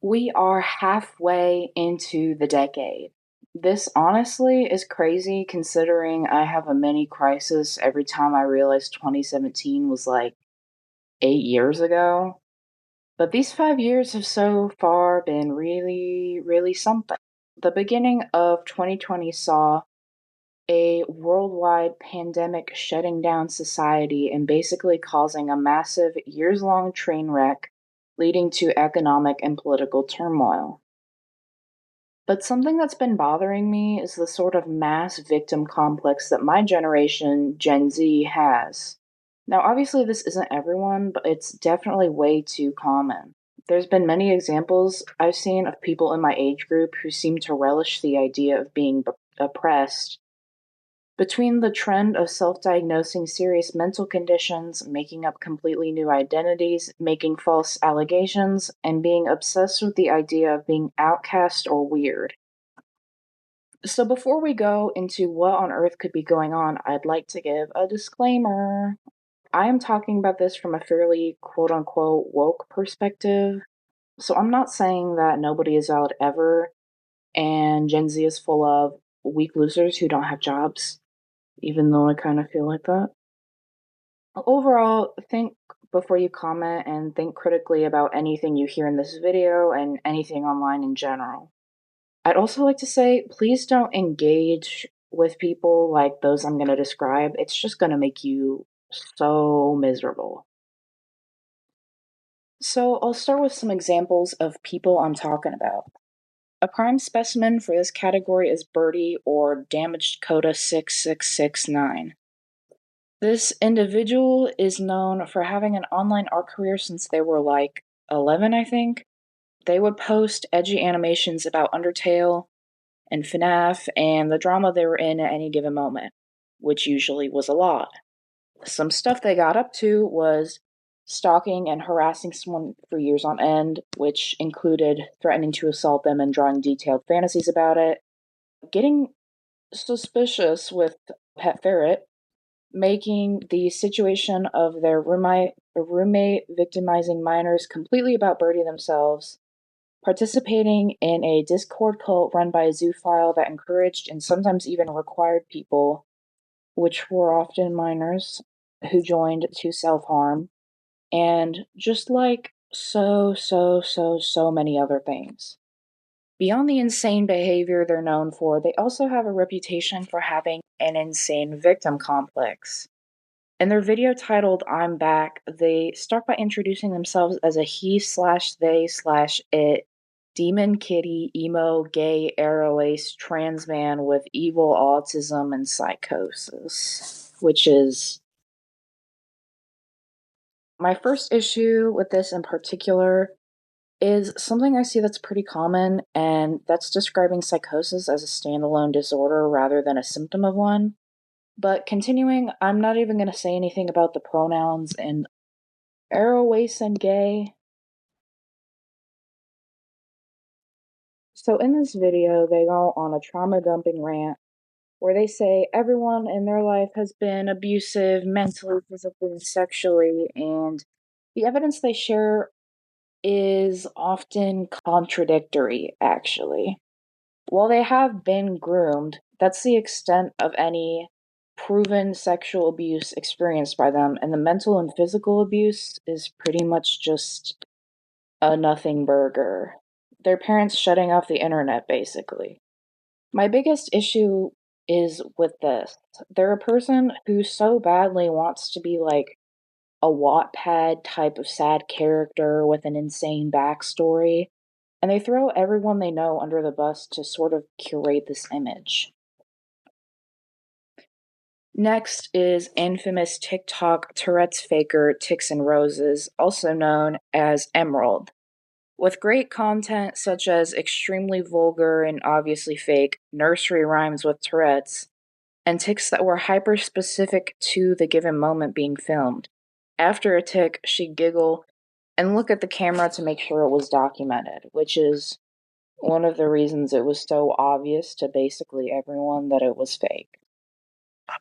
We are halfway into the decade. This honestly is crazy considering I have a mini crisis every time I realize 2017 was like 8 years ago. But these 5 years have so far been really, really something. The beginning of 2020 saw a worldwide pandemic shutting down society and basically causing a massive years long train wreck, leading to economic and political turmoil. But something that's been bothering me is the sort of mass victim complex that my generation, Gen Z, has. Now, obviously, this isn't everyone, but it's definitely way too common. There's been many examples I've seen of people in my age group who seem to relish the idea of being oppressed. Between the trend of self diagnosing serious mental conditions, making up completely new identities, making false allegations, and being obsessed with the idea of being outcast or weird. So, before we go into what on earth could be going on, I'd like to give a disclaimer. I am talking about this from a fairly quote unquote woke perspective. So, I'm not saying that nobody is valid ever and Gen Z is full of weak losers who don't have jobs, even though I kind of feel like that. Overall, think before you comment and think critically about anything you hear in this video and anything online in general. I'd also like to say, please don't engage with people like those I'm going to describe. It's just going to make you so miserable. So, I'll start with some examples of people I'm talking about. A prime specimen for this category is Birdie or Damaged Coda 6669. This individual is known for having an online art career since they were like 11, I think. They would post edgy animations about Undertale and FNAF and the drama they were in at any given moment, which usually was a lot. Some stuff they got up to was stalking and harassing someone for years on end, which included threatening to assault them and drawing detailed fantasies about it, getting suspicious with Pet Ferret, making the situation of their roommate victimizing minors completely about Birdie themselves, participating in a Discord cult run by a zoophile that encouraged and sometimes even required people, which were often minors, who joined to self harm, and just like so many other things. Beyond the insane behavior they're known for, they also have a reputation for having an insane victim complex. In their video titled I'm Back, they start by introducing themselves as a he slash they slash it, demon kitty, emo, gay, aro ace, trans man with evil autism and psychosis. Which is my first issue with this in particular is something I see that's pretty common, and that's describing psychosis as a standalone disorder rather than a symptom of one. But continuing, I'm not even going to say anything about the pronouns and Arowace and gay. So in this video, they go on a trauma dumping rant where they say everyone in their life has been abusive mentally, physically, and sexually, and the evidence they share is often contradictory, actually. While they have been groomed, that's the extent of any proven sexual abuse experienced by them, and the mental and physical abuse is pretty much just a nothing burger. Their parents shutting off the internet, basically. My biggest issue is with this. They're a person who so badly wants to be like a Wattpad type of sad character with an insane backstory, and they throw everyone they know under the bus to sort of curate this image. Next is infamous TikTok Tourette's faker Tix and Roses, also known as Emerald. With great content such as extremely vulgar and obviously fake nursery rhymes with Tourette's, and tics that were hyper specific to the given moment being filmed. After a tic, she'd giggle and look at the camera to make sure it was documented, which is one of the reasons it was so obvious to basically everyone that it was fake.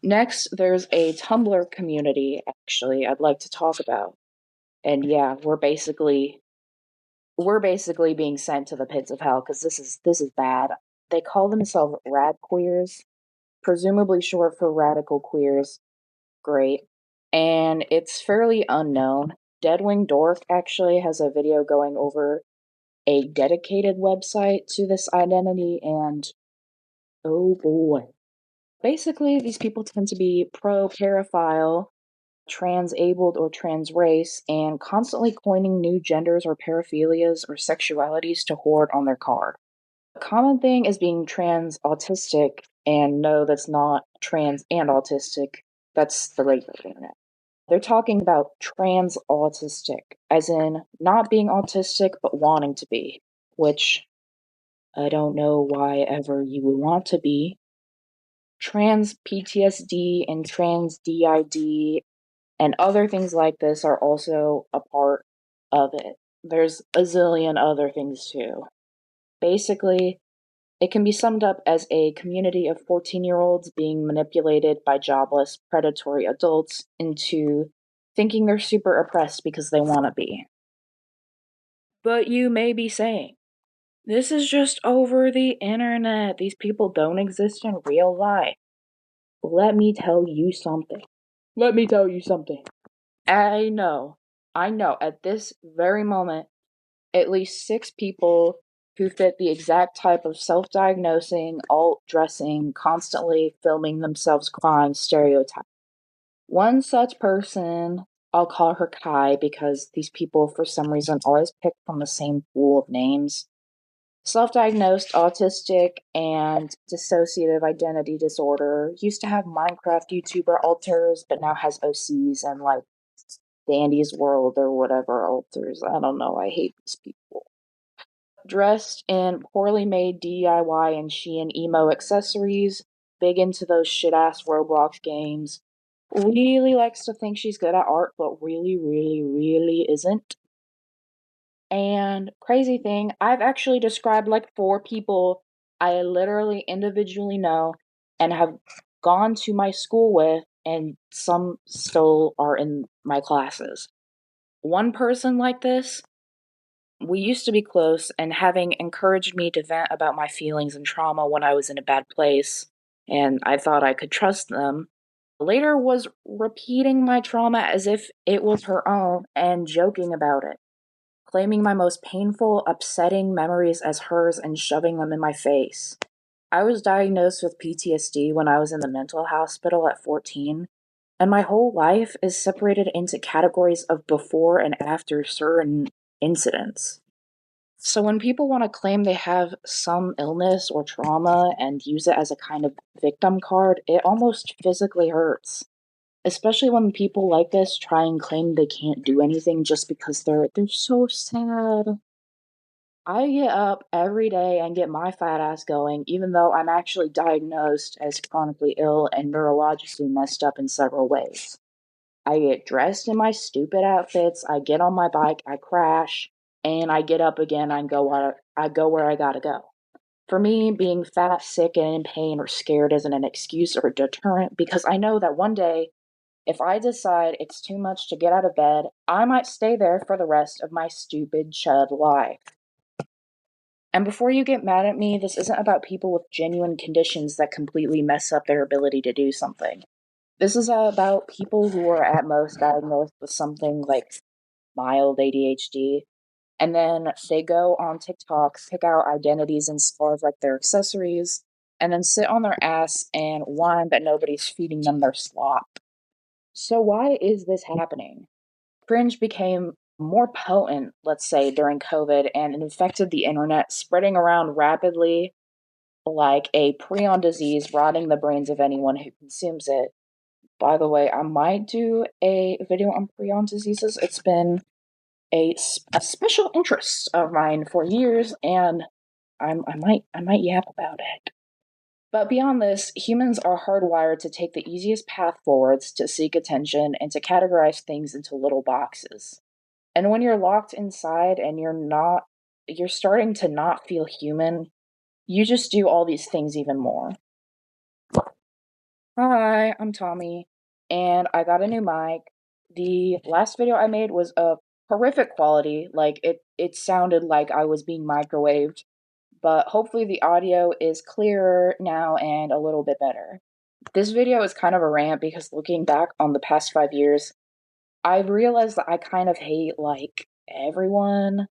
Next, there's a Tumblr community, actually, I'd like to talk about. And yeah, we're basically we're basically being sent to the pits of hell because this is bad. They call themselves rad queers, presumably short for radical queers. Great. And it's fairly unknown. Deadwing Dork actually has a video going over a dedicated website to this identity, and oh boy. Basically, these people tend to be pro paraphile, trans-abled, or trans-race, and constantly coining new genders or paraphilias or sexualities to hoard on their card. A common thing is being trans autistic, and no, that's not trans and autistic. That's the regular internet. They're talking about trans autistic, as in not being autistic but wanting to be, which I don't know why ever you would want to be. Trans PTSD and trans DID and other things like this are also a part of it. There's a zillion other things too. Basically, it can be summed up as a community of 14-year-olds being manipulated by jobless, predatory adults into thinking they're super oppressed because they want to be. But you may be saying, this is just over the internet. These people don't exist in real life. Let me tell you something. Let me tell you something. I know, at this very moment, at least 6 people who fit the exact type of self-diagnosing, alt-dressing, constantly filming themselves crying stereotype. One such person, I'll call her Kai because these people for some reason always pick from the same pool of names. Self-diagnosed autistic and dissociative identity disorder, used to have Minecraft YouTuber alters, but now has OCs and like Dandy's World or whatever alters. I don't know, I hate these people. Dressed in poorly made DIY and Shein emo accessories, big into those shit ass Roblox games. Really likes to think she's good at art, but really, really, really isn't. And crazy thing, I've actually described like 4 people I literally individually know and have gone to my school with, and some still are in my classes. One person like this, we used to be close, and having encouraged me to vent about my feelings and trauma when I was in a bad place, and I thought I could trust them, later was repeating my trauma as if it was her own and joking about it, claiming my most painful, upsetting memories as hers and shoving them in my face. I was diagnosed with PTSD when I was in the mental hospital at 14, and my whole life is separated into categories of before and after certain incidents. So when people want to claim they have some illness or trauma and use it as a kind of victim card, it almost physically hurts. Especially when people like this try and claim they can't do anything just because they're so sad. I get up every day and get my fat ass going, even though I'm actually diagnosed as chronically ill and neurologically messed up in several ways. I get dressed in my stupid outfits, I get on my bike, I crash, and I get up again and I go where I gotta go. For me, being fat, sick, and in pain or scared isn't an excuse or a deterrent because I know that one day, if I decide it's too much to get out of bed, I might stay there for the rest of my stupid chud life. And before you get mad at me, this isn't about people with genuine conditions that completely mess up their ability to do something. This is about people who are at most diagnosed with something like mild ADHD, and then they go on TikTok, pick out identities and scars like their accessories, and then sit on their ass and whine that nobody's feeding them their slop. So why is this happening? Cringe became more potent, let's say, during COVID, and it infected the internet, spreading around rapidly like a prion disease, rotting the brains of anyone who consumes it. By the way, I might do a video on prion diseases. It's been a special interest of mine for years, and I might yap about it. But beyond this, humans are hardwired to take the easiest path forwards to seek attention and to categorize things into little boxes. And when you're locked inside and you're starting to not feel human, you just do all these things even more. Hi, I'm Tommy, and I got a new mic. The last video I made was a horrific quality, like it sounded like I was being microwaved, but hopefully the audio is clearer now and a little bit better. This video is kind of a rant because looking back on the past 5 years, I've realized that I kind of hate like everyone.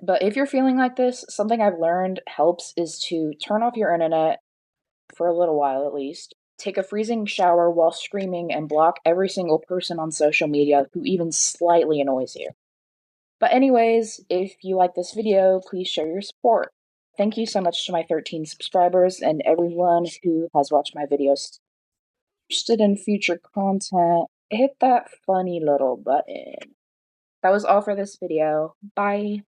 But if you're feeling like this, something I've learned helps is to turn off your internet for a little while at least. Take a freezing shower while screaming and block every single person on social media who even slightly annoys you. But anyways, if you like this video, please show your support. Thank you so much to my 13 subscribers and everyone who has watched my videos. Interested in future content, hit that funny little button. That was all for this video. Bye.